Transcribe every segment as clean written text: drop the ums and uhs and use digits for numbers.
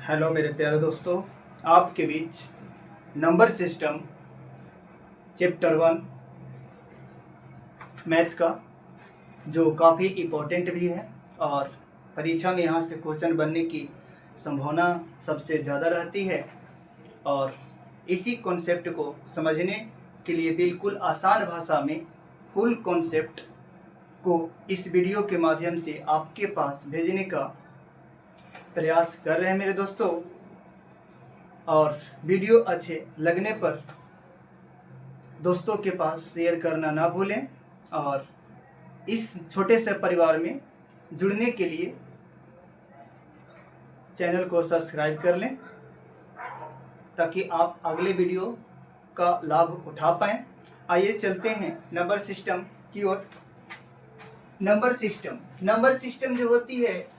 Hello मेरे प्यारे दोस्तों, आपके बीच नंबर सिस्टम चैप्टर 1 मैथ का, जो काफ़ी इम्पोर्टेंट भी है और परीक्षा में यहाँ से क्वेश्चन बनने की संभावना सबसे ज़्यादा रहती है। और इसी कॉन्सेप्ट को समझने के लिए बिल्कुल आसान भाषा में फुल कॉन्सेप्ट को इस वीडियो के माध्यम से आपके पास भेजने का प्रयास कर रहे हैं मेरे दोस्तों। और वीडियो अच्छे लगने पर दोस्तों के पास शेयर करना ना भूलें और इस छोटे से परिवार में जुड़ने के लिए चैनल को सब्सक्राइब कर लें ताकि आप अगले वीडियो का लाभ उठा पाएं। आइए चलते हैं नंबर सिस्टम की ओर। नंबर सिस्टम जो होती है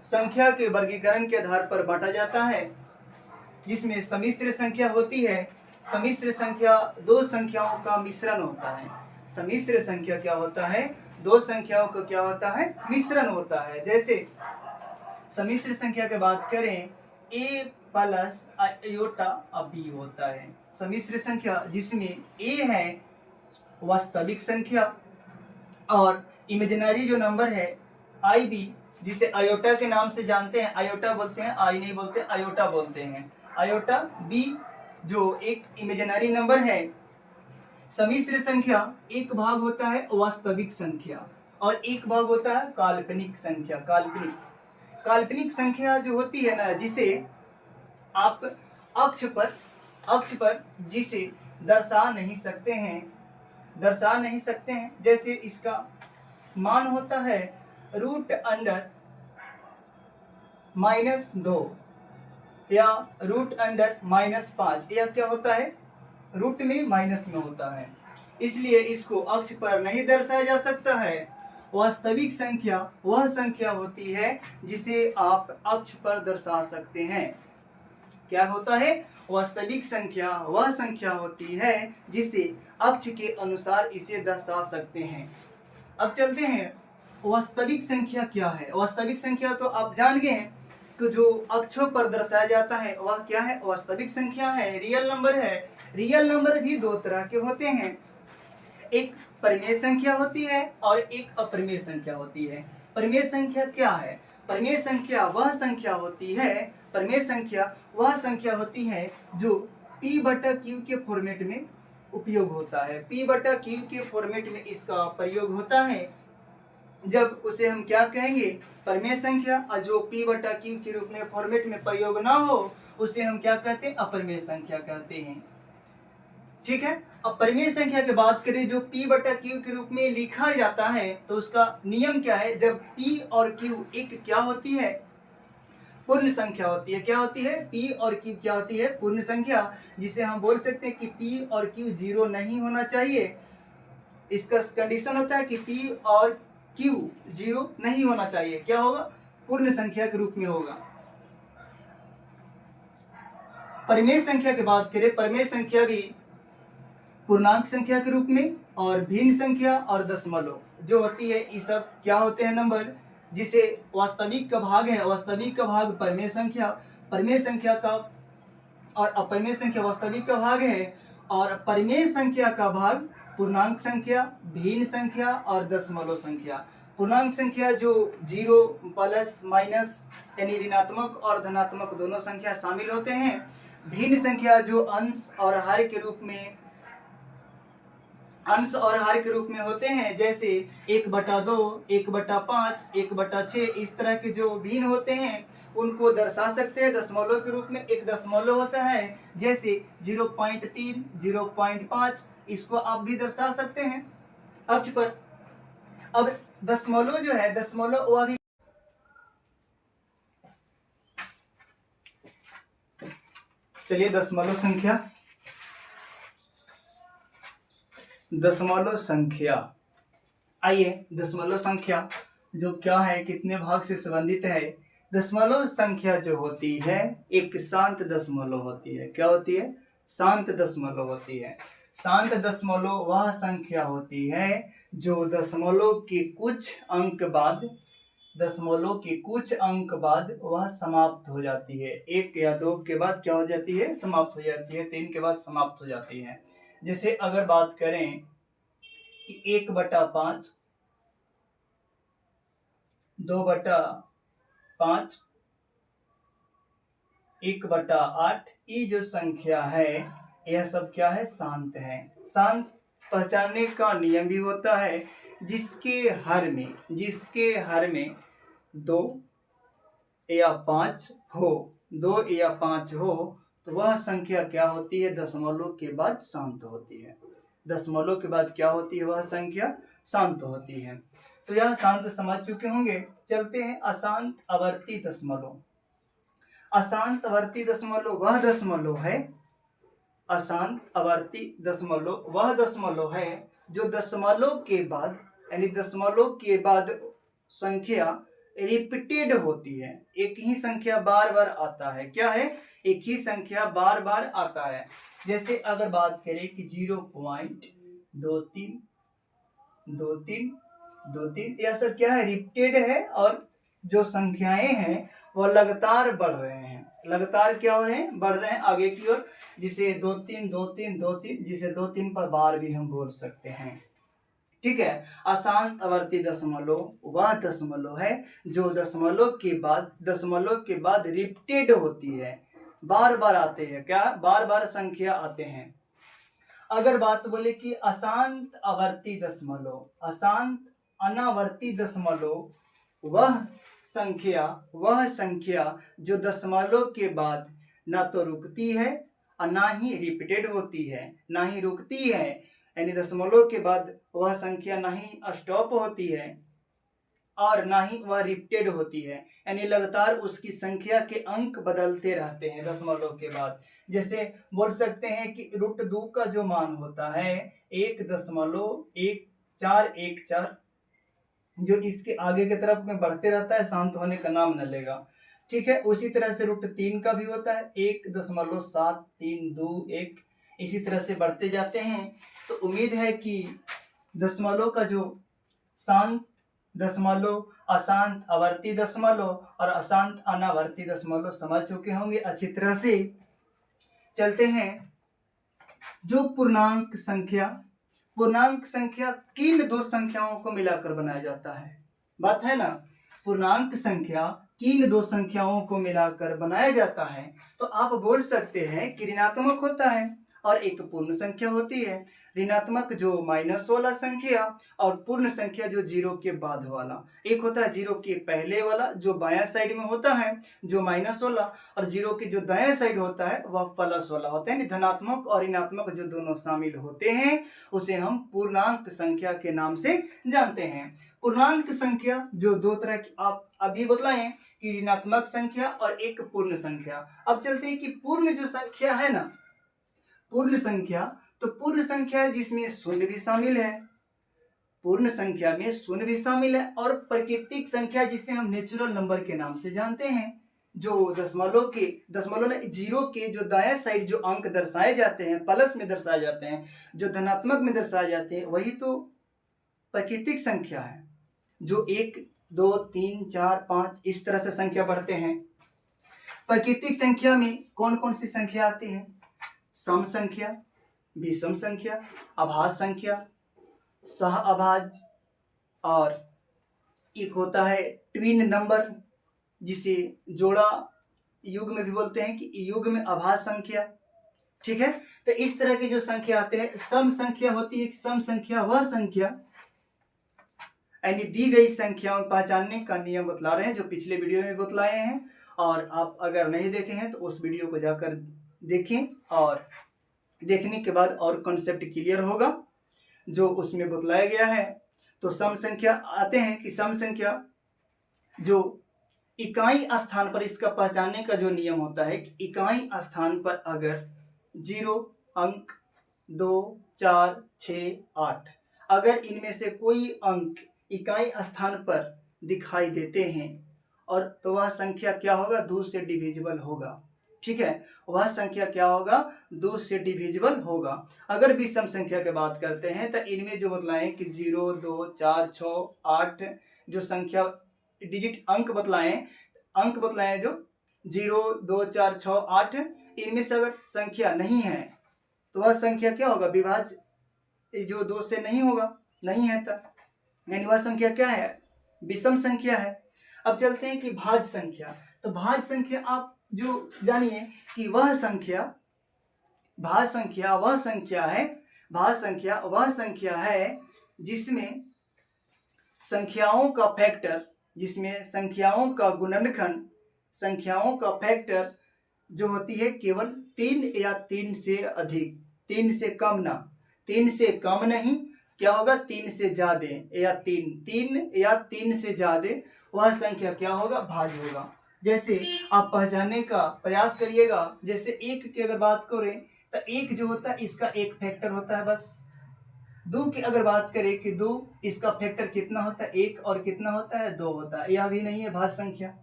संख्या के वर्गीकरण के आधार पर बांटा जाता है, जिसमें सम्मिश्र संख्या होती है। सम्मिश्र संख्या दो संख्याओं का मिश्रण होता है। सम्मिश्र संख्या क्या होता है? दो संख्याओं का क्या होता है? मिश्रण होता है। जैसे सम्मिश्र संख्या की बात करें, a प्लस आयोटा b होता है सम्मिश्र संख्या, जिसमें a है वास्तविक संख्या और इमेजिनरी जो नंबर है ib, जिसे आयोटा के नाम से जानते हैं। आयोटा बोलते हैं, आई नहीं बोलते, आयोटा बोलते हैं। आयोटा b जो एक इमेजिनरी नंबर है। सम्मिश्र संख्या एक भाग होता है वास्तविक संख्या और एक भाग होता है काल्पनिक संख्या। काल्पनिक संख्या जो होती है ना, जिसे आप अक्ष पर जिसे दर्शा नहीं सकते हैं। जैसे इसका मान होता है रूट अंडर -2 या रूट अंडर -5। यह क्या होता है? रूट में माइनस में होता है, इसलिए इसको अक्ष पर नहीं दर्शाया जा सकता है। वास्तविक संख्या वह संख्या होती है जिसे आप अक्ष पर दर्शा सकते हैं। क्या होता है? वास्तविक संख्या वह संख्या होती है जिसे अक्ष के अनुसार इसे दर्शा सकते हैं। अब चलते हैं, वास्तविक संख्या क्या है? वास्तविक संख्या तो आप जान गए हैं कि जो अक्षों पर दर्शाया जाता है वह क्या है? वास्तविक संख्या है, रियल नंबर है। रियल नंबर भी दो तरह के होते हैं, एक परिमेय संख्या होती है और एक अपरिमेय संख्या होती है। परिमेय संख्या क्या है? परिमेय संख्या वह संख्या होती है जो p/q के फॉर्मेट में उपयोग होता है। p/q के फॉर्मेट में इसका प्रयोग होता है जब उसे हम क्या कहेंगे? परिमेय संख्या। और जो p/q के रूप में फॉर्मेट में प्रयोग ना हो उसे हम क्या कहते हैं? अपरिमेय संख्या कहते हैं। ठीक है। अब परिमेय संख्या की बात करें, जो p/q के रूप में लिखा जाता है तो उसका नियम क्या है? जब p और q एक क्या होती है? पूर्ण संख्या होती है। क्या होती है? p और q क्या होती है? पूर्ण संख्या, जिसे हम बोल सकते हैं कि p और q 0 नहीं होना चाहिए। इसका कंडीशन होता है कि p और q 0 नहीं होना चाहिए। क्या होगा? पूर्ण संख्या के रूप में होगा। परिमेय संख्या की बात करें, परिमेय संख्या भी पूर्णांक संख्या के रूप में और भिन्न संख्या और दशमलव जो होती है, ये सब क्या होते हैं? नंबर, जिसे वास्तविक का भाग है। वास्तविक का भाग परिमेय संख्या का और अपरिमेय संख्या वास्तविक का भाग है, और परिमेय संख्या का भाग पूर्णांक संख्या, भिन्न संख्या और दशमलव संख्या। पूर्णांक संख्या जो 0 प्लस माइनस यानी ऋणात्मक और धनात्मक दोनों संख्या शामिल होते हैं। भिन्न संख्या जो अंश और हर के रूप में होते हैं, जैसे 1/2, 1/5, 1/6, इस तरह के जो भिन्न होते हैं उनको दर्शा सकते हैं दशमलव के रूप में। एक दशमलव होता है जैसे 0.3, 0.5, इसको आप भी दर्शा सकते हैं अक्ष पर। अब दशमलव जो है, दशमलव वह भी, चलिए दशमलव संख्या, आइए दशमलव संख्या जो क्या है, कितने भाग से संबंधित है? दशमलव संख्या जो होती है एक शांत दशमलव होती है। क्या होती है? शांत दशमलव होती है। शांत दशमलव वह संख्या होती है जो दशमलव के कुछ अंक बाद दशमलव के कुछ अंक बाद वह समाप्त हो जाती है। 1 या 2 के बाद क्या हो जाती है? समाप्त हो जाती है। 3 के बाद समाप्त हो जाती है। जैसे अगर बात करें कि 1/5, 2/5, 1/8, ये जो संख्या है यह सब क्या है? शांत है। शांत पहचानने का नियम भी होता है, जिसके हर में 2 या 5 हो, 2 या 5 हो तो वह संख्या क्या होती है? दशमलव के बाद शांत होती है। दशमलव के बाद क्या होती है? वह संख्या शांत होती है। तो यह शांत समझ चुके होंगे। चलते हैं अशांत आवर्ती दशमलव। अशांत आवर्ती दशमलव वह दशमलव है, अशांत आवर्ती दशमलव वह दशमलव है जो दशमलव के बाद, यानी दशमलव के बाद संख्या रिपीटेड होती है। एक ही संख्या बार बार आता है। क्या है? एक ही संख्या बार बार आता है। जैसे अगर बात करें कि 0.232323, यह सब क्या है? रिपीटेड है, और जो संख्याएं हैं वह लगातार बढ़ रहे हैं। लगातार क्या हो रहे हैं? बढ़ रहे हैं आगे की ओर, जिसे 2-3 जिसे 2-3 पर बार भी हम बोल सकते हैं। ठीक है। अशांत आवर्ती दशमलव वह दशमलव है जो दशमलव के बाद रिपीटेड होती है, बार बार आते हैं। क्या? बार बार संख्या आते हैं। अगर बात बोले कि अशांत आवर्ती दशमलव, अशांत अनावर्ती दशमलव वह संख्या जो दशमलव के बाद ना तो रुकती है और ना ही रिपीटेड होती है, ना ही रुकती है, यानी दशमलव के बाद वह संख्या ना ही स्टॉप होती है और ना ही वह रिपीटेड होती है, यानी लगातार उसकी संख्या के अंक बदलते रहते हैं दशमलव के बाद। जैसे बोल सकते हैं कि √2 का जो मान होता है 1.1414, जो इसके आगे की तरफ में बढ़ते रहता है, शांत होने का नाम न लेगा। ठीक है। उसी तरह से √3 का भी होता है 1.7321, इसी तरह से बढ़ते जाते हैं। तो उम्मीद है कि दशमलव का जो शांत दशमलव, अशांत आवर्ती दशमलव और अशांत अनावर्ती दशमलव समझ चुके होंगे अच्छी तरह से। चलते हैं जो पूर्णांक संख्या किन दो संख्याओं को मिलाकर बनाया जाता है? बात है ना, पूर्णांक संख्या किन दो संख्याओं को मिलाकर बनाया जाता है? तो आप बोल सकते हैं कि ऋणात्मक होता है और एक पूर्ण संख्या होती है। ऋणात्मक जो माइनस वाला संख्या और पूर्ण संख्या जो 0 के बाद वाला। एक होता है 0 के पहले वाला जो बायां साइड में होता है जो माइनस वाला, और 0 के जो दायां साइड होता है वह प्लस वाला होता है। धनात्मक और ऋणात्मक जो दोनों शामिल होते हैं उसे हम पूर्णांक संख्या के नाम से जानते हैं। पूर्णांक संख्या जो दो तरह की आप अभी बतलाएं कि ऋणात्मक संख्या और एक पूर्ण संख्या। अब चलते हैं कि पूर्ण जो संख्या है ना, पूर्ण संख्या, तो पूर्ण संख्या जिसमें शून्य भी शामिल है, पूर्ण संख्या में शून्य भी शामिल है, और प्राकृतिक संख्या जिसे हम नेचुरल नंबर के नाम से जानते हैं, जो दशमलव ने 0 के जो दाएं साइड जो अंक दर्शाए जाते हैं प्लस में दर्शाए जाते हैं, जो धनात्मक में दर्शाए जाते हैं, वही तो प्राकृतिक संख्या है। जो 1 2 3 4 5 इस तरह से संख्या बढ़ते हैं। प्राकृतिक संख्या में कौन कौन सी संख्या आती है? सम संख्या, विषम संख्या, अभाज्य संख्या, सह अभाज्य, और एक होता है ट्विन नंबर जिसे जोड़ा युग्म में भी बोलते हैं कि युग्म में अभाज्य संख्या। ठीक है। तो इस तरह की जो संख्या आते हैं, सम संख्या होती है। सम संख्या वह संख्या, यानी दी गई संख्याओं पहचानने का नियम बतला रहे हैं जो पिछले वीडियो में बतलाए हैं, और आप अगर नहीं देखे हैं तो उस वीडियो को जाकर देखें, और देखने के बाद और कॉन्सेप्ट क्लियर होगा जो उसमें बतलाया गया है। तो सम संख्या आते हैं कि सम संख्या जो इकाई स्थान पर, इसका पहचानने का जो नियम होता है कि इकाई स्थान पर अगर 0 अंक 2 4 6 8 अगर इनमें से कोई अंक इकाई स्थान पर दिखाई देते हैं, और तो वह संख्या क्या होगा? 2 से डिविजिबल होगा। ठीक है। वह संख्या क्या होगा? 2 से डिविजिबल होगा। अगर विषम संख्या की बात करते हैं तो इनमें जो बतलाएं कि 0 2 4 6 8 जो संख्या डिजिट अंक बतलाएं जो 0, 2, 4, 6, 8, इनमें से अगर संख्या नहीं है तो वह संख्या क्या होगा, विभाज्य जो 2 से नहीं होगा, नहीं है तब, यानी वह संख्या क्या है, विषम संख्या है। अब चलते हैं कि भाज्य संख्या। तो भाज्य संख्या आप जो जानिए कि वह संख्या, भाज्य संख्या वह संख्या है जिसमें संख्याओं का फैक्टर, जिसमें संख्याओं का गुणनखंड, संख्याओं का फैक्टर जो होती है केवल 3 या 3 से अधिक, 3 से कम ना, 3 से कम नहीं, क्या होगा 3 से ज्यादा या 3 या 3 से ज्यादा, वह संख्या क्या होगा, भाज्य होगा। जैसे आप पहचानने का प्रयास करिएगा, जैसे 1 की अगर बात करें तो 1 जो होता है इसका एक फैक्टर होता है बस। 2 की अगर बात करें कि 2, इसका फैक्टर कितना होता है, 1, और कितना होता है, 2 होता है। यह भी नहीं है भाज्य संख्या।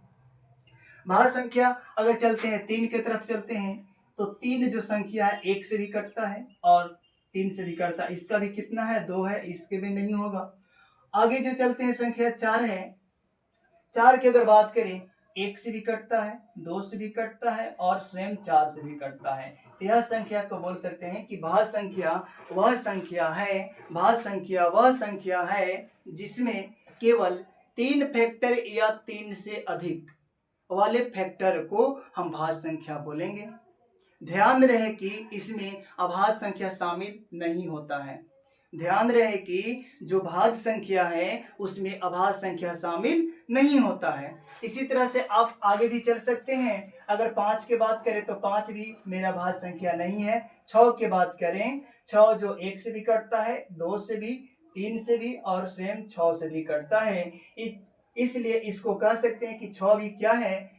भाज्य संख्या अगर चलते हैं 3 की तरफ चलते हैं तो 3 जो संख्या है 1 से भी कटता है और 3 से भी कटता है, इसका भी कितना है, 2 है, इसके भी नहीं होगा। आगे जो चलते हैं संख्या 4 है, 4 की अगर बात करें 1 से भी कटता है, 2 से भी कटता है और स्वयं 4 से भी कटता है। तो यह संख्या को बोल सकते हैं कि भाज्य संख्या वह संख्या है जिसमें केवल 3 फैक्टर या 3 से अधिक वाले फैक्टर को हम भाज्य संख्या बोलेंगे। ध्यान रहे कि इसमें अभाज्य संख्या शामिल नहीं होता है। ध्यान रहे कि जो भाज्य संख्या है उसमें अभाज्य संख्या शामिल नहीं होता है। इसी तरह से आप आगे भी चल सकते हैं। अगर 5 की बात करें तो 5 भी मेरा भाज्य संख्या नहीं है। 6 की बात करें, 6 जो 1 से भी कटता है, 2 से भी, 3 से भी और स्वयं 6 से भी कटता है। इसलिए इसको कह सकते हैं कि 6 भी क्या है,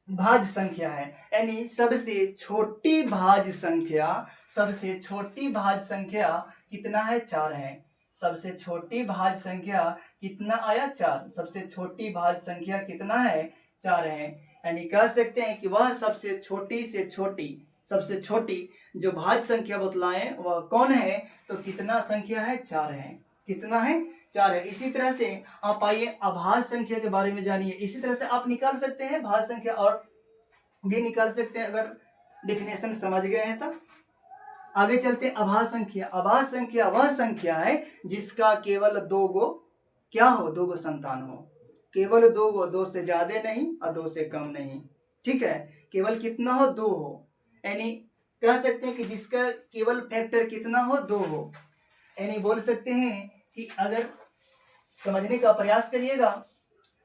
भाज्य संख्या है। यानी सबसे छोटी भाज्य संख्या कितना है, 4 है। सबसे छोटी भाज्य संख्या कितना आया, 4। सबसे छोटी भाज्य संख्या कितना है, 4 है। यानी कह सकते हैं कि वह सबसे छोटी जो भाज्य संख्या बतलाएं वह कौन है, तो कितना संख्या है, 4 है। कितना है, 4 है। इसी तरह से आप आइए अभाज्य संख्या के बारे में जानिए। इसी तरह से आप निकाल सकते हैं भाज्य संख्या और भी निकाल सकते हैं अगर डेफिनेशन समझ गए हैं तब। आगे चलते हैं अभाज्य संख्या। अभाज्य संख्या वह संख्या है जिसका केवल 2 गो संतान हो। केवल 2 गो, 2 से ज्यादा नहीं और 2 से कम नहीं, ठीक है। केवल कितना हो, 2 हो। यानी कह सकते हैं कि जिसका केवल फैक्टर कितना हो, 2 हो। यानी बोल सकते हैं कि अगर समझने का प्रयास करिएगा,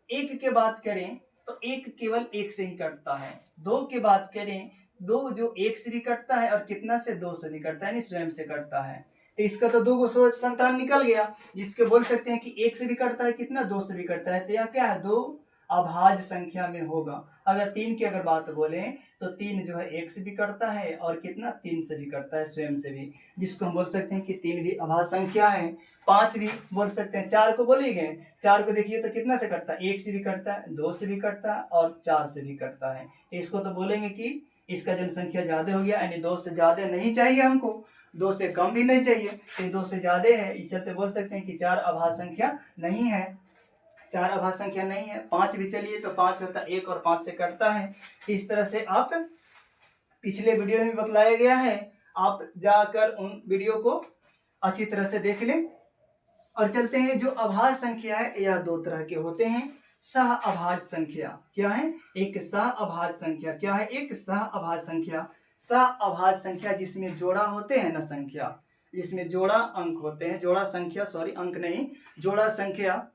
1 की बात करें तो 1 केवल 1 से ही कटता है। 2 की बात करें, 2 जो 1 से भी कटता है और कितना से, 2 से भी कटता है, यानी स्वयं से कटता है। तो इसका तो 2 गो संतान निकल गया, जिसके बोल सकते हैं कि 1 से भी कटता है, कितना, 2 से भी कटता है। तो यह क्या है, 2 अभाज्य संख्या में होगा। अगर 3 की अगर बात बोलें तो 3 जो है 1 से भी कटता है और कितना, 3 से भी कटता है, स्वयं से भी, जिसको हम बोल सकते हैं कि 3 भी अभाज्य संख्या है। 5 भी बोल सकते हैं। 4 को बोले गए, 4 को देखिए तो कितना से कटता है, 1 से भी कटता है, 2 से भी कटता है और 4 से भी कटता है। तो इसको तो बोलेंगे कि इसका जनसंख्या ज्यादा हो गया, यानी 2 से ज्यादा नहीं चाहिए हमको, 2 से कम भी नहीं चाहिए, तो 2 से ज्यादा है। इस चलते बोल सकते हैं कि 4 अभाज्य संख्या नहीं है। 4 अभाज्य संख्या नहीं है। 5 भी चलिए तो 5 होता है 1 और 5 से कटता है। इस तरह से आप पिछले वीडियो में बतलाया गया है, आप जाकर उन वीडियो को अच्छी तरह से देख लें। और चलते हैं, जो अभाज्य संख्या है यह 2 तरह के होते हैं। सह अभाज्य संख्या क्या है, एक सह अभाज्य संख्या क्या है, एक सह अभाज्य संख्या। सह अभाज्य संख्या जिसमें जोड़ा होते हैं ना संख्या, जिसमें जोड़ा अंक होते हैं, जोड़ा संख्या, सॉरी अंक नहीं, जोड़ा संख्या,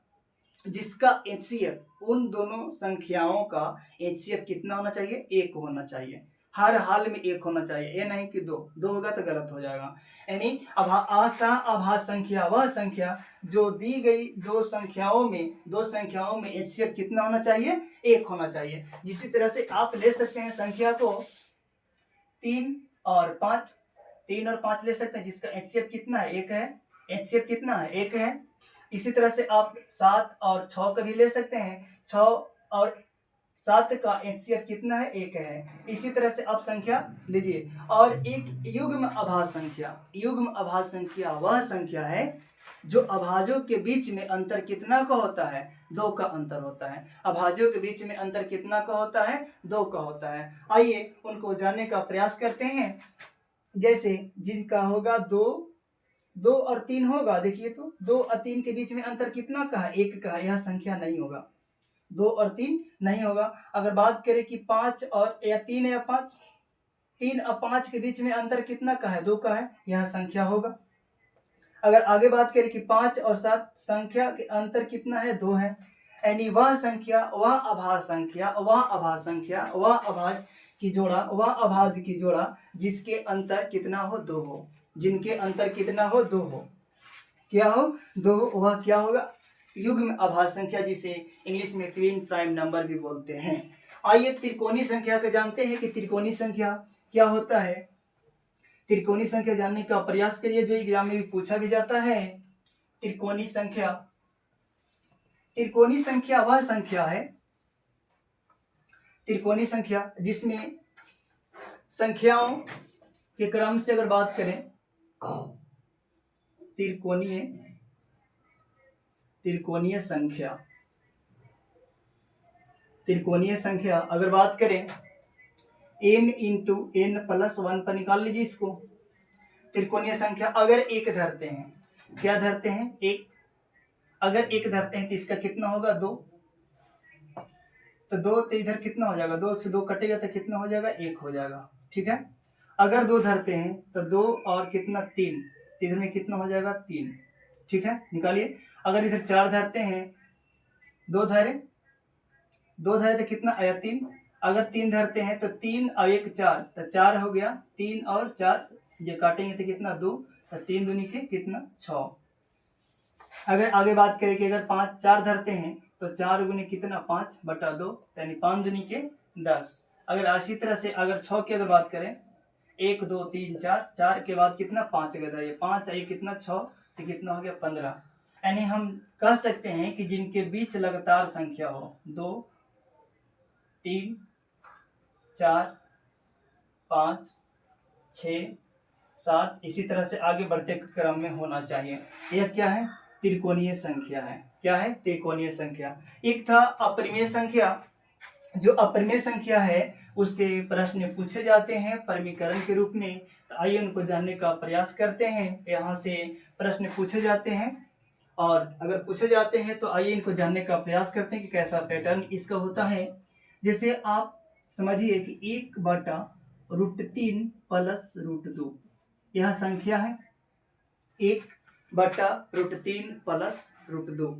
जिसका HCF उन दोनों संख्याओं का HCF कितना होना चाहिए, 1 होना चाहिए। हर हाल में 1 होना चाहिए, ये नहीं कि 2 होगा तो गलत हो जाएगा। यानी असह अभाज्य संख्या वह संख्या जो दी गई 2 संख्याओं में HCF कितना होना चाहिए, 1 होना चाहिए। जिसी तरह से आप ले सकते हैं संख्या को 3 और 5 ले सकते हैं, जिसका HCF कितना है, 1 है। HCF कितना है, 1 है। इसी तरह से आप 7 और 6 का भी ले सकते हैं। 6 और 7 का HCF कितना है, 1 है। इसी तरह से आप संख्या लीजिए। और एक युग्म अभाज्य संख्या वह संख्या है जो अभाज्यों के बीच में अंतर कितना का होता है? 2 का अंतर होता है। अभाज्यों के बीच में अंतर कितना का होता है? 2 का होता है। आइए उनको जानने का प्रयास करते हैं। जैसे जिनका होगा 2 और 3 होगा, देखिए तो 2 और 3 के बीच में अंतर कितना का है? 1 का है। यह संख्या नहीं होगा, 2 और 3 नहीं होगा। अगर बात करें कि 5 और या 3 या 5, 3 और 5 के बीच में अंतर कितना का है? 2 का है, यह संख्या होगा। अगर आगे बात करें कि 5 और 7 संख्या के अंतर कितना है? 2 है। यानी वह संख्या, वह अभाज्य संख्या, वह अभाज्य संख्या, वह अभाज्य की जोड़ा, वह अभाज्य की जोड़ा जिसके अंतर कितना हो? 2 हो। जिनके अंतर कितना हो? 2 हो। क्या हो? 2 हो। वह क्या होगा? युग्म अभाज्य संख्या, जिसे इंग्लिश में ट्विन प्राइम नंबर भी बोलते हैं। आइए त्रिकोणीय संख्या को जानते हैं कि त्रिकोणीय संख्या क्या होता है। त्रिकोणीय संख्या जानने का प्रयास करिए, जो एग्जाम में भी पूछा भी जाता है। त्रिकोणीय संख्या, त्रिकोणीय संख्या वह संख्या है, त्रिकोणीय संख्या जिसमें संख्याओं के क्रम से अगर बात करें, त्रिकोणीय संख्या, त्रिकोणीय संख्या अगर बात करें n इंटू n प्लस 1 पर निकाल लीजिए इसको। त्रिकोणीय संख्या अगर एक धरते हैं, क्या धरते हैं? एक। अगर एक धरते हैं तो इसका कितना होगा? 2। तो 2 तो इधर कितना हो जाएगा? 2 से 2 कटेगा तो कितना हो जाएगा? 1 हो जाएगा। ठीक है। अगर 2 धरते हैं तो 2 और कितना? 3, तो इधर में कितना हो जाएगा? 3। ठीक है, निकालिए। अगर इधर 4 धरते हैं, 2 धरे तो कितना आया? 3। अगर 3 धरते हैं तो 3 और 1 4, तो 4 हो गया। 3 और 4 ये काटेंगे तो कितना? 2। तो 3 दूनी के कितना? 6। अगर आगे बात करें कि अगर 5 4 धरते हैं तो 4 गुनी कितना? 5/2, यानी 5 दूनी के 10। अगर इसी तरह से अगर 6 की अगर बात करें, 1 2 3 4, 4 के बाद कितना? 5 गदा, ये 5 ये कितना? 6, तो कितना हो गया? 15। यानी हम कह सकते हैं कि जिनके बीच लगातार संख्या हो 2 3 4 5 6 7, इसी तरह से आगे बढ़ते क्रम में होना चाहिए। यह क्या है? त्रिकोणीय संख्या है। क्या है? त्रिकोणीय संख्या। एक था अपरिमेय संख्या। जो अपरिमेय संख्या है उससे प्रश्न पूछे जाते हैं परिमीकरण के रूप में। तो आइए उनको जानने का प्रयास करते हैं। यहाँ से प्रश्न पूछे जाते हैं, और अगर पूछे जाते हैं तो आइए इनको जानने का प्रयास करते हैं कि कैसा पैटर्न इसका होता है। जैसे आप समझिए कि 1/√3 प्लस √2 यह संख्या है। 1/√3 प्लस √2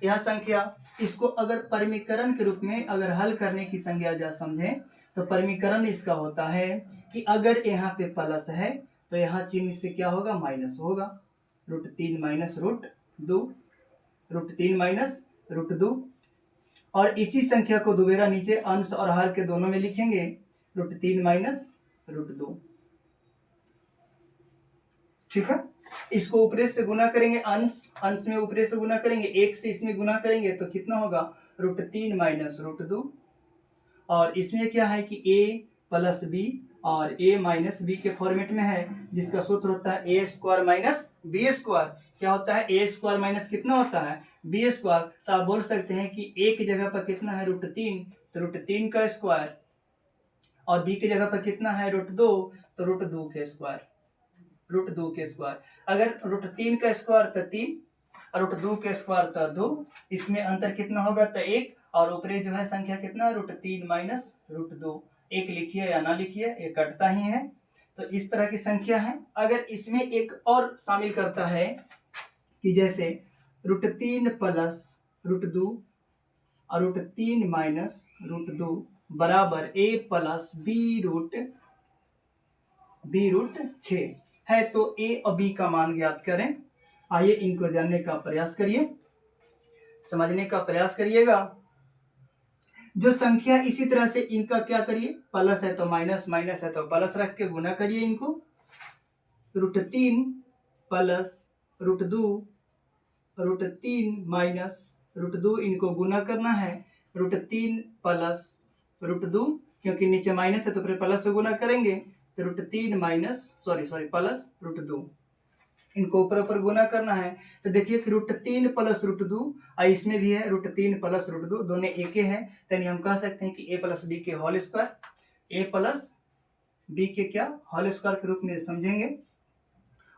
यह संख्या, इसको अगर परिमीकरण के रूप में अगर हल करने की संज्ञा जा समझें तो परिमीकरण इसका होता है कि अगर यहाँ पे प्लस है तो यहाँ चिन्ह से क्या होगा? माइनस होगा। √3 माइनस √2, √3 माइनस √2। और इसी संख्या को दोबारा नीचे अंश और हर के दोनों में लिखेंगे, √3 माइनस √2। ठीक है। इसको ऊपरे से गुना करेंगे, अंश में ऊपरे से गुना करेंगे, 1 से इसमें गुना करेंगे तो कितना होगा? √3 माइनस √2। और इसमें क्या है कि a प्लस b और a माइनस b के फॉर्मेट में है, जिसका सूत्र होता है a² माइनस b²। क्या होता है? a² माइनस कितना होता है? b²। तो आप बोल सकते हैं कि a की जगह पर कितना है? √3, तो √3 का स्क्वायर, और b की जगह पर कितना है? √2, तो √2 के स्क्वायर, √2 के स्क्वायर। अगर √3 का स्क्वायर तो 3 और √2 के स्क्वायर तो 2, इसमें अंतर कितना होगा? तो 1, और ऊपरी जो है संख्या कितना? √3 माइनस √2। 1 लिखिए या ना लिखिए, ये कटता ही है। तो इस तरह की संख्या है। अगर इसमें एक और शामिल करता है कि जैसे √3 प्लस √2 और √3 माइनस √2 बराबर a प्लस b√6 है, तो a और b का मान ज्ञात करें। आइए इनको जानने का प्रयास करिए, समझने का प्रयास करिएगा। जो संख्या इसी तरह से इनका क्या करिए? प्लस है तो माइनस, माइनस है तो प्लस रख के गुना करिए इनको। √3 प्लस √2, √3 माइनस √2 इनको गुना करना है। √3 प्लस √2, क्योंकि नीचे माइनस है तो फिर प्लस से गुना करेंगे, तो √3 माइनस प्लस √2। इनको ऊपर ऊपर गुना करना है। तो देखिए कि √3 प्लस √2 और इसमें भी है √3 प्लस √2, दोनों एक ही है। यानी हम कह सकते हैं कि a प्लस बी के whole square, a plus b के क्या होल स्क्वायर के रूप में समझेंगे।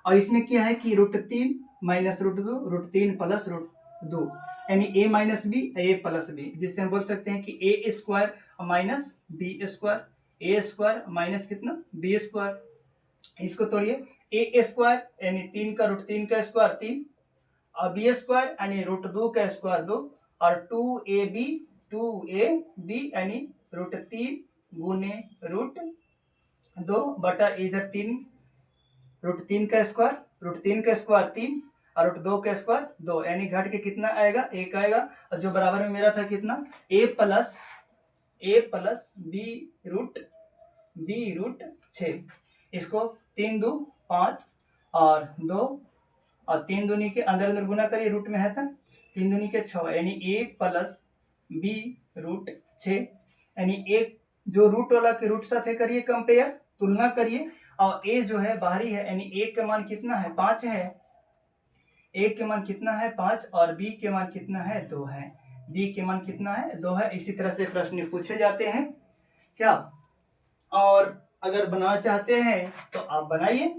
और इसमें क्या है कि √3 माइनस √2, √3 प्लस √2, यानी a minus b, a plus b, जिससे हम बोल सकते हैं कि a square minus b square, a square minus कितना बी स्क्वायर। इसको तोड़िए, a स्क्वायर यानी 3 का √3 का स्क्वायर 3, और बी स्क्वायर यानी √2 का स्क्वायर 2, और 2ab यानी √3 गुने √2 बटा इधर 3, √3 का स्क्वायर, √3 का स्क्वायर 3 और √2 का स्क्वायर 2, यानी घट के कितना आएगा 1 आएगा। और जो बराबर में मेरा था कितना a प्लस b√6, इसको 3 2 5 और 2 और 3 दूनी के अंदर अंदर गुना करिए, रूट में है था 3 दूनी के 6, यानी a प्लस b√6, यानी एक जो रूट वाला के रूट साथ करिए कंपेयर, तुलना करिए। और a जो है बाहरी है, यानी a के मान कितना है 5 है, a के मान कितना है 5, और b के मान कितना है 2 है, b के मान कितना है 2 है। इसी तरह से प्रश्न पूछे जाते हैं क्या, और अगर बनाना चाहते हैं तो आप बनाइए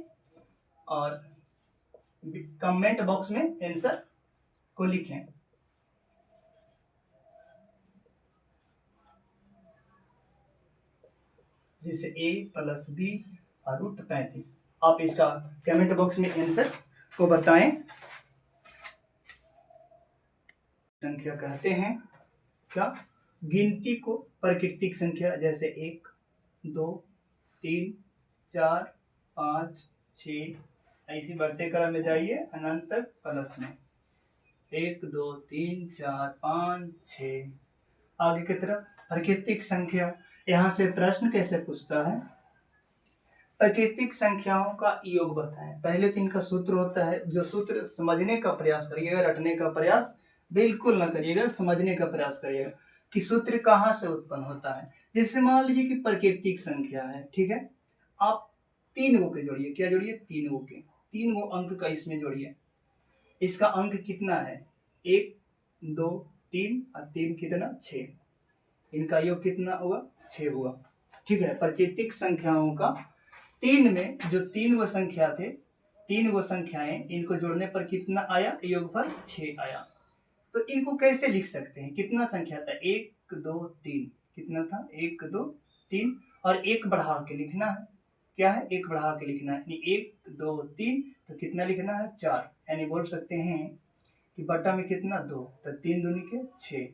और कमेंट बॉक्स में आंसर को लिखें। जैसे a प्लस बी और √35, आप इसका कमेंट बॉक्स में आंसर को बताएं। संख्या कहते हैं क्या, गिनती को प्राकृतिक संख्या, जैसे 1 2 3 4 5 6, ऐसी बढ़ते क्रम में जाइए अनंत तक प्लस में 1 2 3 4 5 6, आगे की तरफ प्राकृतिक संख्या। यहाँ से प्रश्न कैसे पूछता है, प्राकृतिक संख्याओं का योग बताएं। पहले 3 का सूत्र होता है, जो सूत्र समझने का प्रयास करिएगा, रटने का प्रयास बिल्कुल ना करिएगा, समझने का प्रयास करिएगा कि सूत्र कहाँ से उत्पन्न होता है। जैसे मान लीजिए कि प्राकृतिक संख्या है, ठीक है, आप 3 गो के जोड़िए, क्या जोड़िए 3 गो के, 3 गो अंक का इसमें जोड़िए। इसका अंक कितना है 1 2 3 और 3 कितना 6, इनका योग कितना होगा 6 हुआ। ठीक है, प्राकृतिक संख्याओं का 3 में जो 3 गो संख्या थे, 3 गो संख्याएं, इनको जोड़ने पर कितना आया योगफल 6 आया। तो इनको कैसे लिख सकते हैं, कितना संख्या था 1 2 3, कितना था 1 2 3, और एक बढ़ा के लिखना है, क्या है एक बढ़ा के लिखना है, यानी 1 2 3, तो कितना लिखना है 4, यानी बोल सकते हैं कि बटा में कितना 2, तो 3 दूनी के 6,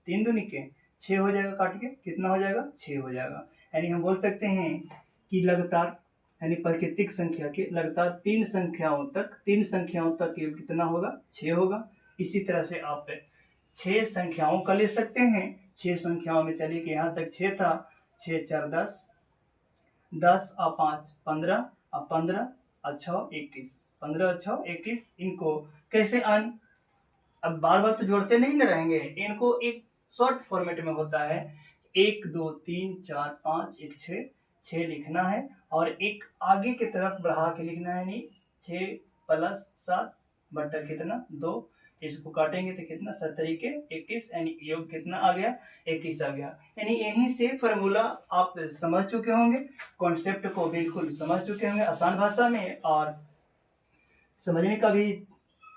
3 दूनी के 6 हो जाएगा, काट के कितना हो जाएगा 6 हो जाएगा। यानी हम बोल सकते हैं कि लगातार, यानी प्राकृतिक संख्या के लगातार 3 संख्याओं तक योग कितना होगा 6 होगा। इसी तरह से आप 6 संख्याओं का ले सकते हैं, 6 संख्याओं में चलिए कि यहाँ तक 6 था, 6 4 10, 10 और 5 15 और 15 और 6 21, 15 और 6 21, इनको कैसे आन, अब बार बार तो जोड़ते नहीं ना रहेंगे, इनको एक शॉर्ट फॉर्मेट में होता है 1 2 3 4 5 1 6, 6 लिखना है और एक आगे की तरफ बढ़ा के लिखना है, यानी 6 प्लस 7 बटा कितना 2, इसको काटेंगे तो कितना 17 के 21, यानी योग कितना आ गया 21 आ गया। यानी यहीं से फार्मूला आप समझ चुके होंगे, कॉन्सेप्ट को बिल्कुल समझ चुके होंगे आसान भाषा में, और समझने का भी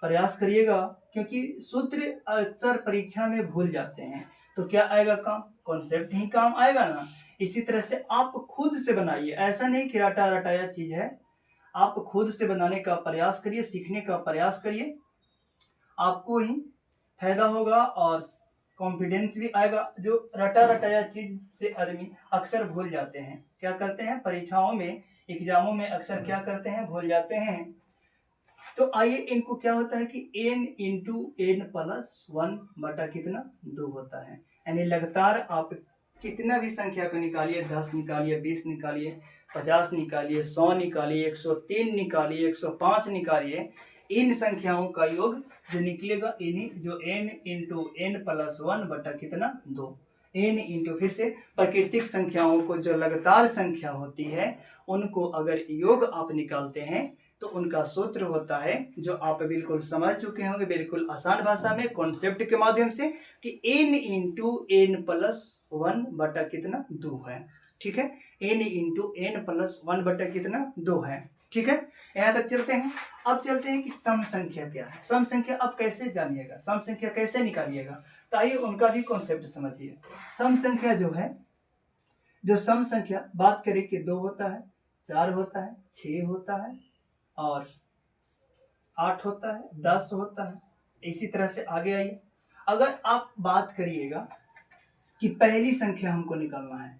प्रयास करिएगा, क्योंकि सूत्र अक्सर परीक्षा में भूल जाते हैं, तो क्या आएगा काम, कॉन्सेप्ट ही काम आएगा ना। इसी तरह से आप खुद से बनाइए, ऐसा नहीं कि रटा रटाया चीज है, आप खुद से बनाने का प्रयास करिए, सीखने का प्रयास करिए, आपको ही फायदा होगा और कॉन्फिडेंस भी आएगा। जो रटा रटाया चीज से आदमी अक्सर भूल जाते हैं, क्या करते हैं परीक्षाओं में, एग्जामों में अक्सर क्या करते हैं भूल जाते हैं। तो आइए, इनको क्या होता है कि n इंटू n प्लस 1 बटा कितना 2 होता है, यानी लगातार आप कितना भी संख्या को निकालिए, 10 निकालिए, 20 निकालिए, 50 निकालिए, 100 निकालिए, 103 निकालिए, 105 निकालिए, इन संख्याओं का योग जो निकलेगा इन्हीं जो n इंटू n प्लस 1 बटा कितना 2, n इंटू, फिर से प्राकृतिक संख्याओं को जो लगातार संख्या होती है उनको अगर योग आप निकालते हैं तो उनका सूत्र होता है जो आप बिल्कुल समझ चुके होंगे बिल्कुल आसान भाषा में कॉन्सेप्ट के माध्यम से कि n into n plus one बटा कितना 2 है। ठीक है, n into n plus one बटा कितना 2 है। ठीक है, यहाँ तक चलते हैं। अब चलते हैं कि सम संख्या क्या है। सम संख्या अब कैसे जानिएगा, सम संख्या कैसे निकालिएगा, तो आइए उनका भी कॉन्सेप्ट समझिए। सम संख्या जो है, जो सम संख्या बात करें कि 2 होता है, 4 होता है, 6 होता है और 8 होता है, 10 होता है, इसी तरह से आगे आइए। अगर आप बात करिएगा कि पहली संख्या हमको निकालना है,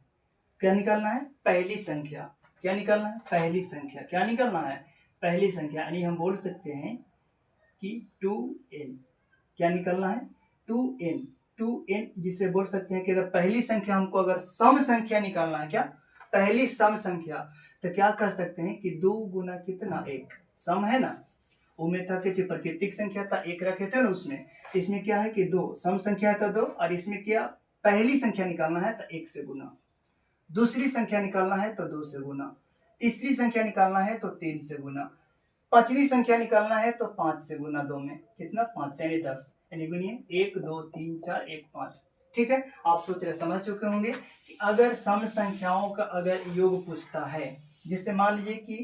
क्या निकालना है, पहली संख्या, क्या निकालना है, पहली संख्या, क्या निकालना है, पहली संख्या, यानी हम बोल सकते हैं कि 2n, क्या निकालना है, 2n, 2n, जिसे बोल सकते हैं कि अगर पहली संख्या हमको अगर सम संख्या निकालना है, क्या पहली सम संख्या, तो क्या कर सकते हैं कि 2 गुना कितना 1, सम है ना, उमें था कि जो प्राकृतिक संख्या था 1 रखे थे ना उसमें, इसमें क्या है कि 2 सम संख्या है तो 2, और इसमें क्या पहली संख्या निकालना है तो 1 से गुना, दूसरी संख्या निकालना है तो 2 से गुना, तीसरी संख्या निकालना है तो 3 से गुना, पांचवी संख्या निकालना है तो 5 से गुना, 2 में कितना 5 यानी 10, यानी गुनिए 1 2 3 4 1 5। ठीक है, आप सूत्र समझ चुके होंगे कि अगर सम संख्याओं का अगर योग पूछता है, जिससे मान लीजिए कि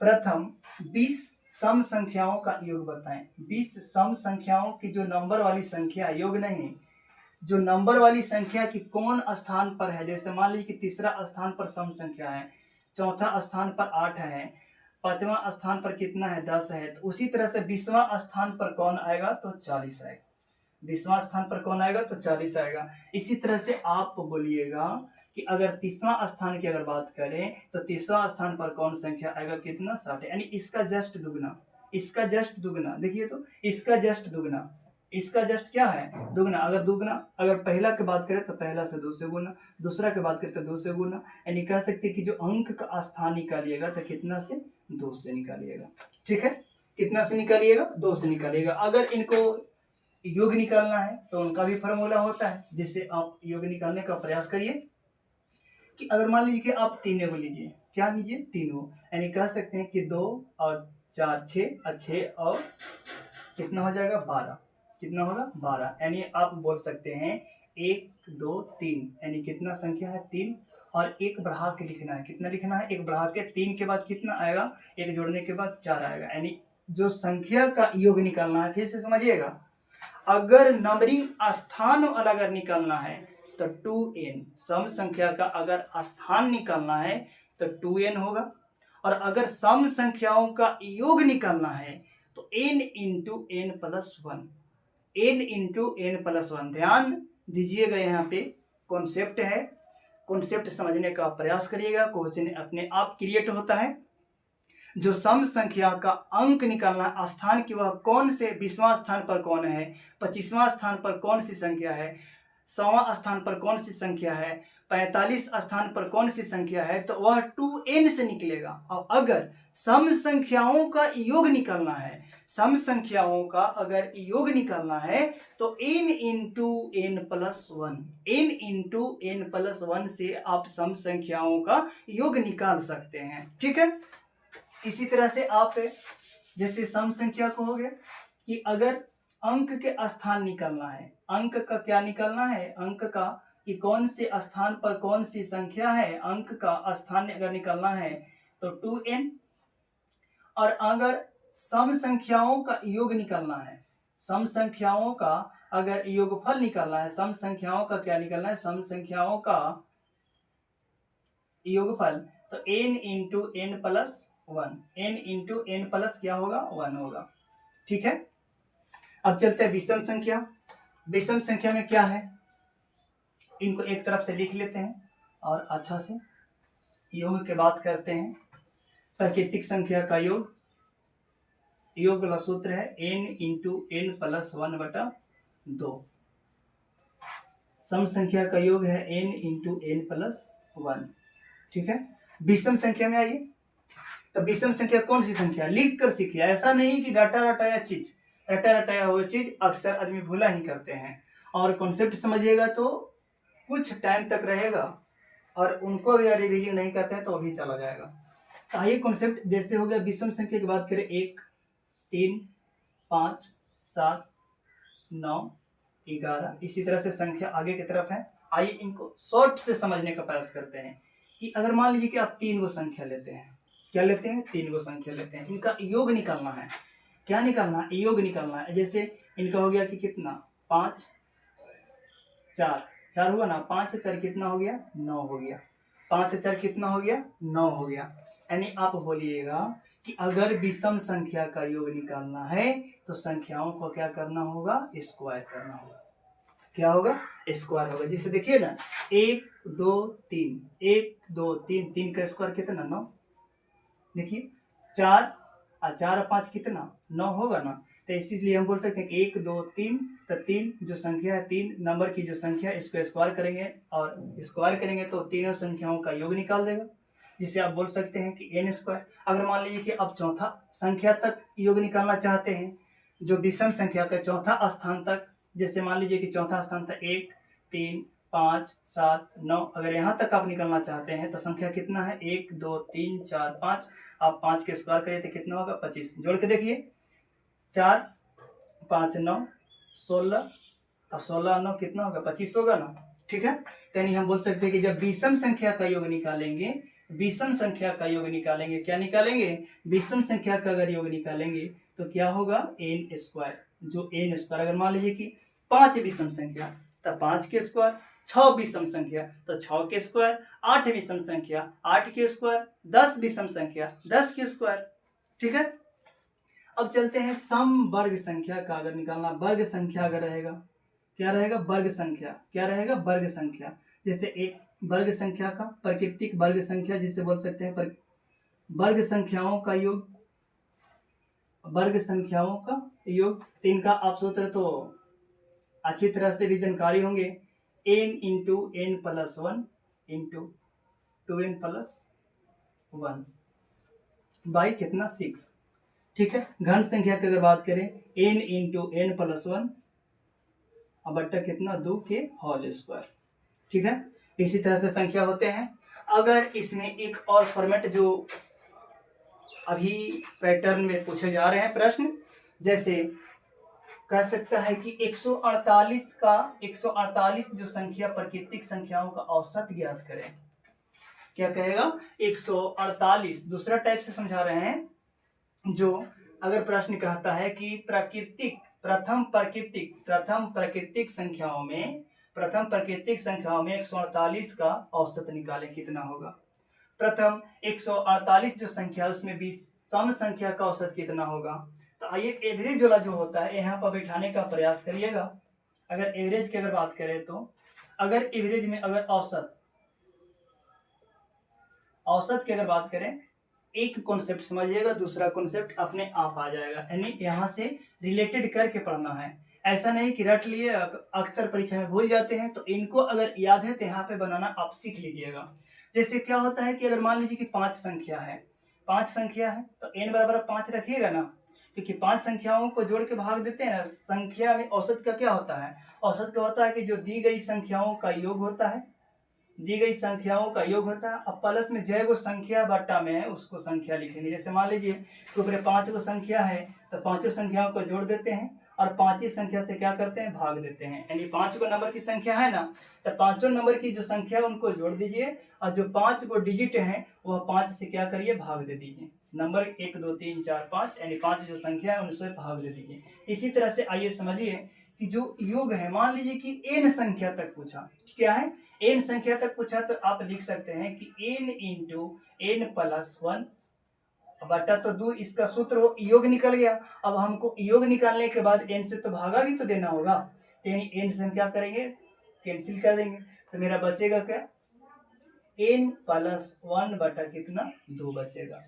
प्रथम 20 सम संख्याओं का योग बताएं, 20 सम संख्याओं की जो नंबर वाली संख्या योग नहीं, जो नंबर वाली संख्या की कौन स्थान पर है, जैसे मान लीजिए कि तीसरा स्थान पर सम संख्या है, चौथा स्थान पर 8 है, पांचवा स्थान पर कितना है 10 है, तो उसी तरह से 20वां स्थान पर कौन आएगा तो 40 आएगा, 20वां स्थान पर कौन आएगा तो 40 आएगा। इसी तरह से आप बोलिएगा कि अगर 30वां स्थान की अगर बात करें तो 30वां स्थान पर कौन संख्या आएगा कितना 60, यानी इसका जस्ट दुगना, इसका जस्ट दुगना, देखिए तो इसका जस्ट दुगना, इसका जस्ट क्या है दुगना, अगर दुगना अगर पहला की बात करें तो पहला से 2 से गुना, दूसरा की बात करें तो 2 से गुना, यानी कह सकते हैं कि जो अंक का स्थान निकालिएगा तो कितना से 2 से निकालिएगा। ठीक है, कितना से निकालिएगा 2 से निकालिएगा। अगर इनको योग निकालना है तो उनका भी फॉर्मूला होता है, जिससे आप योग निकालने का प्रयास करिए कि अगर मान लीजिए कि आप तीनों को लीजिए, क्या लीजिए तीनों, यानी कह सकते हैं कि 2 और 4 6 और 6 और कितना हो जाएगा 12, कितना होगा 12, यानी आप बोल सकते हैं 1 2 3, यानी कितना संख्या है 3, और एक बढ़ा के लिखना है, कितना लिखना है, एक बढ़ा के, 3 के बाद कितना आएगा, एक जोड़ने के बाद 4 आएगा, यानी जो संख्या का योग निकालना है, फिर से समझिएगा, अगर नंबरिंग स्थान अगर निकालना है तो 2n, सम संख्या का अगर स्थान निकालना है तो 2n होगा, और अगर सम संख्याओं का योग निकालना है तो n into n plus one, n into n plus one. ध्यान दीजिएगा, यहाँ पे कॉन्सेप्ट है, कॉन्सेप्ट समझने का प्रयास करिएगा, क्वेश्चन अपने आप क्रिएट होता है। जो सम संख्या का अंक निकालना स्थान की, वह कौन से 20वां स्थान पर कौन है, 25वां स्थान पर कौन सी संख्या है, 100वां स्थान पर कौन सी संख्या है, 45 स्थान पर कौन सी संख्या है, तो वह 2n से निकलेगा। और अगर सम संख्याओं का योग निकालना है, सम संख्याओं का अगर योग निकालना है तो n into n plus one, n into n plus one से आप सम संख्याओं का योग निकाल सकते हैं। ठीक है, इसी तरह से आप जैसे सम संख्या को हो गया कि अगर अंक के स्थान निकालना है, अंक का क्या निकालना है, अंक का कि कौन से स्थान पर कौन सी संख्या है, अंक का स्थान अगर निकालना है तो 2n, और अगर सम संख्याओं का योग निकालना है, सम संख्याओं का अगर योगफल निकालना है, सम संख्याओं का क्या निकालना है, सम संख्याओं का योगफल, तो n into n plus one, n into n plus क्या होगा 1 होगा। ठीक है, अब चलते हैं विषम संख्या। विषम संख्या में क्या है, इनको एक तरफ से लिख लेते हैं और अच्छा से योग की बात करते हैं। प्राकृतिक संख्या का योग, योग का सूत्र है n into n plus one बटा 2। सम संख्या का योग है n into n plus one. ठीक है, विषम संख्या में आइए, तो विषम संख्या कौन सी संख्या, लिख कर सीखिए, ऐसा नहीं कि रटा रटाया चीज, रटा रटाया हुआ चीज अक्सर आदमी भूला ही करते हैं, और कॉन्सेप्ट समझिएगा तो कुछ टाइम तक रहेगा, और उनको भी रिवीजन नहीं करते हैं तो भी चला जाएगा। तो आइए कॉन्सेप्ट जैसे हो गया विषम संख्या की बात करें 1, 3, 5, 7, 9, 11, इसी तरह से संख्या आगे की तरफ है। आइए इनको शॉर्ट से समझने का प्रयास करते हैं कि अगर मान लीजिए कि आप 3 गो संख्या लेते हैं, क्या लेते हैं? 3 गो संख्या लेते हैं, इनका योग निकालना है। क्या निकालना है? योग निकालना है। जैसे इनका हो गया कि कितना, 5, 4 हुआ ना, 5 से 4 कितना हो गया? 9 हो गया। 5 से 4 कितना हो गया? 9 हो गया। यानी आप बोलिएगा कि अगर विषम संख्या का योग निकालना है तो संख्याओं को क्या करना होगा? स्क्वायर करना होगा। क्या होगा? स्क्वायर होगा। जैसे देखिए ना, 1 2 3, 1 2 3, 3 का स्क्वायर कितना? 9। देखिए 4 और 4 और 5 कितना? 9 होगा ना। तो इसीलिए हम बोल सकते हैं कि 1 2 3, तो 3 जो संख्या है, 3 नंबर की जो संख्या है, इसको स्क्वायर करेंगे और स्क्वायर करेंगे तो तीनों संख्याओं का योग निकाल देगा, जिसे आप बोल सकते हैं कि n स्क्वायर। अगर मान लीजिए कि अब चौथा संख्या तक योग निकालना चाहते हैं, जो विषम संख्या का चौथा स्थान तक, जैसे मान लीजिए कि चौथा स्थान था 1 3 5 7 9, अगर यहाँ तक आप निकालना चाहते हैं तो संख्या कितना है? 1 2 3 4 5। आप 5 के स्क्वायर करिए तो कितना होगा? 25। जोड़ के देखिए, 4 5 9 16 और 16 9 कितना होगा? 25 होगा ना। ठीक है, यानी हम बोल सकते हैं कि जब विषम संख्या का योग निकालेंगे, विषम संख्या का योग निकालेंगे, क्या निकालेंगे? विषम संख्या का अगर योग निकालेंगे तो क्या होगा? n square. जो n स्क्वायर, अगर मान लीजिए कि 5 विषम संख्या तो 5 के स्क्वायर, 6 विषम संख्या तो 6 के स्क्वायर, 8 विषम संख्या 8 के स्क्वायर, 10 विषम संख्या 10 के स्क्वायर। ठीक है, अब चलते हैं सम वर्ग संख्या का अगर निकालना। वर्ग संख्या अगर रहेगा, क्या रहेगा? वर्ग संख्या। क्या रहेगा? वर्ग संख्या। जैसे एक वर्ग संख्या का प्राकृतिक वर्ग संख्या जिसे बोल सकते हैं वर्ग संख्याओं का योग, वर्ग संख्याओं का योग। तो इनका आप सूत्र तो अच्छी तरह से भी जानकारी होंगे, n into n plus 1 into 2n plus 1 by कितना? 6। ठीक है, घन संख्या की अगर बात करें, n इंटू n प्लस 1 बट्टा कितना? 2 के होल स्क्वायर। ठीक है, इसी तरह से संख्या होते हैं। अगर इसमें एक और फॉर्मेट जो अभी पैटर्न में पूछे जा रहे हैं प्रश्न, जैसे कह सकता है कि 148 का 148 जो संख्या प्राकृतिक संख्याओं का औसत ज्ञात करें। क्या कहेगा? 148 दूसरा टाइप से समझा रहे हैं। जो अगर प्रश्न कहता है कि प्रथम प्राकृतिक संख्याओं में 148 का औसत निकालें, कितना होगा? प्रथम 148 जो संख्या, उसमें विषम संख्या का औसत कितना होगा? तो आइए एवरेज वाला जो होता है यहाँ पर बैठाने का प्रयास करिएगा। अगर एवरेज की अगर बात करें तो अगर एवरेज में अगर औसत की अगर बात करें, एक कॉन्सेप्ट समझिएगा, दूसरा कॉन्सेप्ट अपने आप आ जाएगा। यानी यहाँ से रिलेटेड करके पढ़ना है, ऐसा नहीं कि रट लिए, अक्सर परीक्षा में भूल जाते हैं। तो इनको अगर याद है तो यहाँ पे बनाना आप सीख लीजिएगा। जैसे क्या होता है कि अगर मान लीजिए कि 5 संख्या है तो n बराबर 5 रखिएगा ना, क्योंकि 5 संख्याओं को जोड़ के भाग देते हैं। संख्या में औसत का क्या होता है? औसत का होता है कि जो दी गई संख्याओं का योग होता है, अब प्लस में जय गो संख्या बट्टा में है उसको संख्या लिखेंगे। जैसे मान लीजिए कि ऊपर 5 गो संख्या है तो 5 संख्याओं को जोड़ देते हैं और 5 संख्या से क्या करते हैं? भाग देते हैं। यानी 5 गो नंबर की संख्या है ना, तो 5 नंबर की जो संख्या है उनको जोड़ दीजिए और जो 5 गो डिजिट है वह 5 से क्या करिए? भाग दे दीजिए। नंबर 1 2 3 4 5, यानी 5 जो संख्या है उनसे भाग दे दीजिए। इसी तरह से आइए समझिए कि जो योग है, मान लीजिए कि n संख्या तक पूछा, क्या है? n संख्या तक पूछा तो आप लिख सकते हैं कि n इंटू n प्लस 1 बटा तो 2, इसका सूत्र हो योग निकल गया। अब हमको योग निकालने के बाद n से तो भागा भी तो देना होगा, तो यानी n से हम क्या करेंगे? कैंसिल कर देंगे। तो मेरा बचेगा क्या? n प्लस 1 बटा कितना? 2 बचेगा।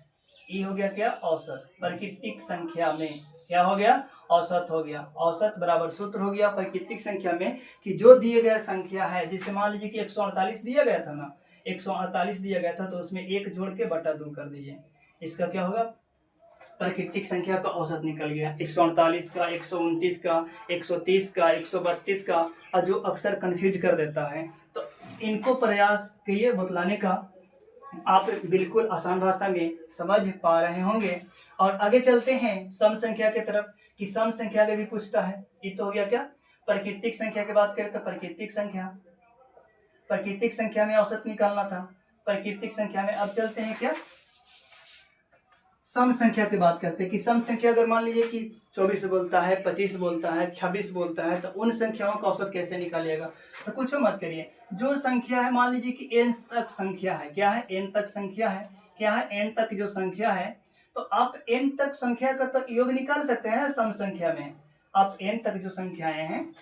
ये हो गया क्या? औसत। प्राकृतिक संख्या में क्या हो गया? औसत हो गया। औसत बराबर सूत्र हो गया प्राकृतिक संख्या में कि जो दिए गया संख्या है, जैसे मान लीजिए कि 148 दिया गया था ना, 148 दिया गया था तो उसमें 1 जोड़ के बटा 2 कर दीजिए। इसका क्या होगा? प्राकृतिक संख्या का औसत निकल गया। 148 का, 129 का, 130 का, 132 का, और जो अक्सर कंफ्यूज कर देता है, तो इनको प्रयास करिए बतलाने का आप बिल्कुल आसान भाषा में समझ पा रहे होंगे। और आगे चलते हैं सम संख्या की तरफ, कि सम संख्या का भी पूछता है। ये तो हो गया क्या, प्राकृतिक संख्या की बात करें तो प्राकृतिक संख्या में औसत निकालना था, प्राकृतिक संख्या में। अब चलते हैं क्या, सम संख्या की बात करते हैं कि सम संख्या अगर मान लीजिए कि 24 बोलता है, 25 बोलता है, 26 बोलता है, तो उन संख्याओं का औसत कैसे निकालिएगा। तो कुछ मत करिए, जो संख्या है मान लीजिए कि n तक संख्या है, क्या है, n तक संख्या है, क्या है, n तक जो संख्या है, तो आप n तक संख्या का तो योग निकाल सकते हैं सम संख्या में। आप n तक जो संख्याएं हैं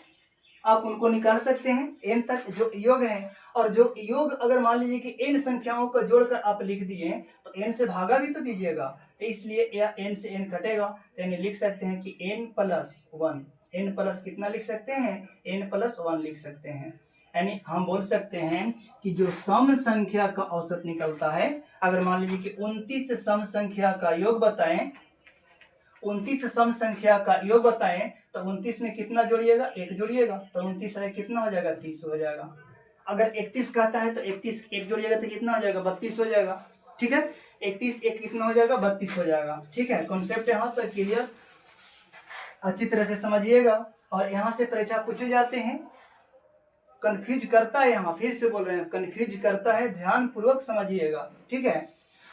आप उनको निकाल सकते हैं, n तक जो योग है। और जो योग अगर मान लीजिए कि n संख्याओं को जोड़कर आप लिख दिए तो n से भागा भी तो दीजिएगा, तो इसलिए यह n से n कटेगा, यानी लिख सकते हैं कि n प्लस 1, n प्लस कितना लिख सकते हैं, n प्लस 1 लिख सकते हैं। यानी हम बोल सकते हैं कि जो सम संख्या का औसत निकलता है, अगर मान लीजिए कि 29 सम संख्या का योग बताएं, 29 सम संख्या का योग बताएं, तो 29 में कितना जोड़िएगा, 1 जोड़िएगा, तो 29 है कितना हो जाएगा, 30 हो जाएगा। अगर 31 कहता है तो 31 1 जोड़िएगा तो कितना हो जाएगा, 32 हो जाएगा। ठीक है, 31 1 कितना हो जाएगा, 32 हो जाएगा। ठीक है, कॉन्सेप्ट यहाँ तक क्लियर, अच्छी तरह से समझिएगा। और यहाँ से परीक्षा पूछे जाते हैं, कंफ्यूज करता है, यहाँ फिर से बोल रहे हैं कंफ्यूज करता है, ध्यान पूर्वक समझिएगा। ठीक है,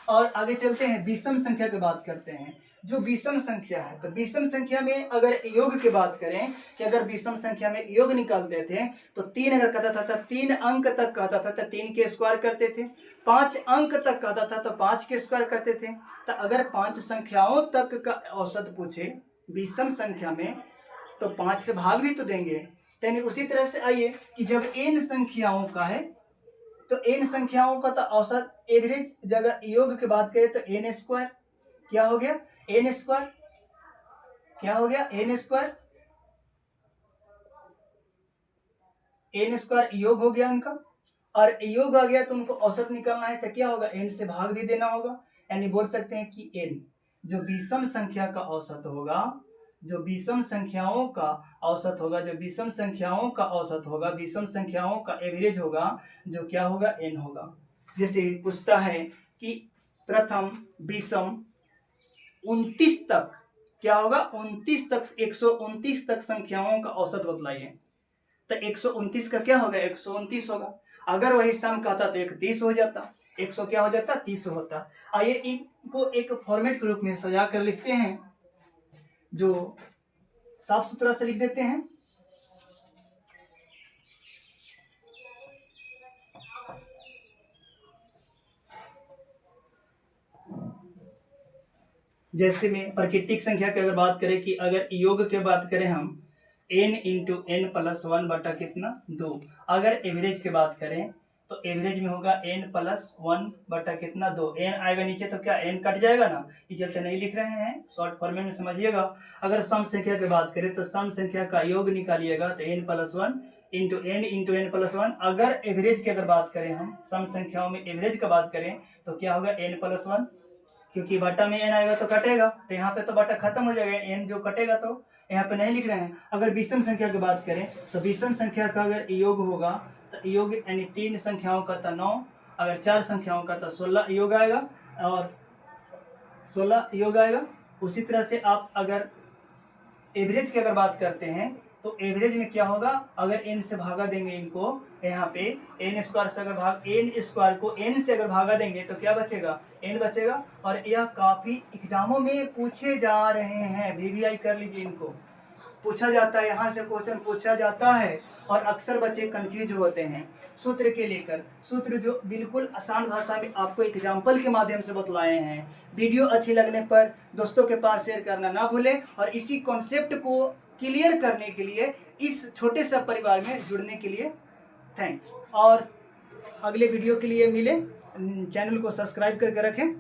और आगे चलते हैं विषम संख्या की बात करते हैं। जो विषम संख्या है, तो विषम संख्या में अगर योग की बात करें कि अगर विषम संख्या में योग निकालते थे तो 3 अगर कहता था तो 3 अंक तक कहता था तो 3 के स्क्वायर करते थे, 5 अंक तक कहता था तो 5 के स्क्वायर करते थे। तो अगर 5 संख्याओं तक का औसत पूछे विषम संख्या में तो 5 से भाग भी तो देंगे। यानी उसी तरह से आइए कि जब n संख्याओं का है तो n संख्याओं का तो औसत एवरेज जगह योग की बात करें तो n स्क्वायर, क्या हो गया, n स्क्वायर, क्या हो गया, n स्क्वायर, n स्क्वायर योग हो गया उनका। और योग आ गया तो उनको औसत निकालना है तो क्या होगा, n से भाग भी देना होगा। यानी बोल सकते हैं कि n जो विषम संख्या का औसत होगा, जो विषम संख्याओं का औसत होगा, जो विषम संख्याओं का औसत होगा, विषम संख्याओं का एवरेज होगा, जो क्या होगा, n होगा। जैसे पूछता है कि प्रथम विषम 29 तक क्या होगा, 29 तक 129 तक संख्याओं का औसत बतलाइए, तो 129 का क्या होगा, 129 होगा। अगर वही सम कहता तो 130 हो जाता, 100 क्या हो जाता, 30 होता। आइए इनको एक फॉर्मेट के रूप में सजा कर लिखते हैं, जो साफ सुथरा से लिख देते हैं। जैसे में प्राकृतिक संख्या की अगर बात करें कि अगर योग की बात करें हम n इंटू n प्लस 1 बटा कितना 2। अगर एवरेज की बात करें तो एवरेज में होगा n प्लस 1 बटा कितना 2। n आएगा नीचे तो क्या n कट जाएगा ना, ये चलते नहीं लिख रहे हैं, शॉर्ट फॉर्मेट में समझिएगा। अगर सम संख्या की बात करें तो सम संख्या का योग निकालिएगा तो n plus 1 into n plus 1। अगर एवरेज की अगर बात करें हम सम संख्याओं में एवरेज का बात करें तो क्या होगा, n प्लस 1, क्योंकि बटा में n आएगा तो कटेगा, तो यहाँ पे तो बटा खत्म हो जाएगा, n जो कटेगा तो यहाँ पे नहीं लिख रहे हैं। अगर विषम संख्या की बात करें तो विषम संख्या का अगर योग होगा तो योग यानी 3 संख्याओं का तो 9, अगर 4 संख्याओं का तो 16 योग आएगा, और 16 योग आएगा। उसी तरह से आप अगर एवरेज की अगर बात करते हैं तो एवरेज में क्या होगा, अगर n से भागा देंगे इनको, यहाँ पे n स्क्वायर से अगर n स्क्वायर को n से अगर भागा देंगे तो क्या बचेगा, n बचेगा। और यह काफी एग्जामों में पूछे जा रहे हैं, वीवीआई कर लीजिए, इनको पूछा जाता है, यहाँ से क्वेश्चन पूछा जाता है और अक्सर बच्चे कंफ्यूज होते हैं सूत्र के लेकर। सूत्र जो बिल्कुल आसान भाषा में आपको एग्जाम्पल के माध्यम से बतलाए हैं। वीडियो अच्छी लगने पर दोस्तों के पास शेयर करना ना भूलें, और इसी कॉन्सेप्ट को क्लियर करने के लिए इस छोटे सा परिवार में जुड़ने के लिए थैंक्स। और अगले वीडियो के लिए मिले, चैनल को सब्सक्राइब करके रखें।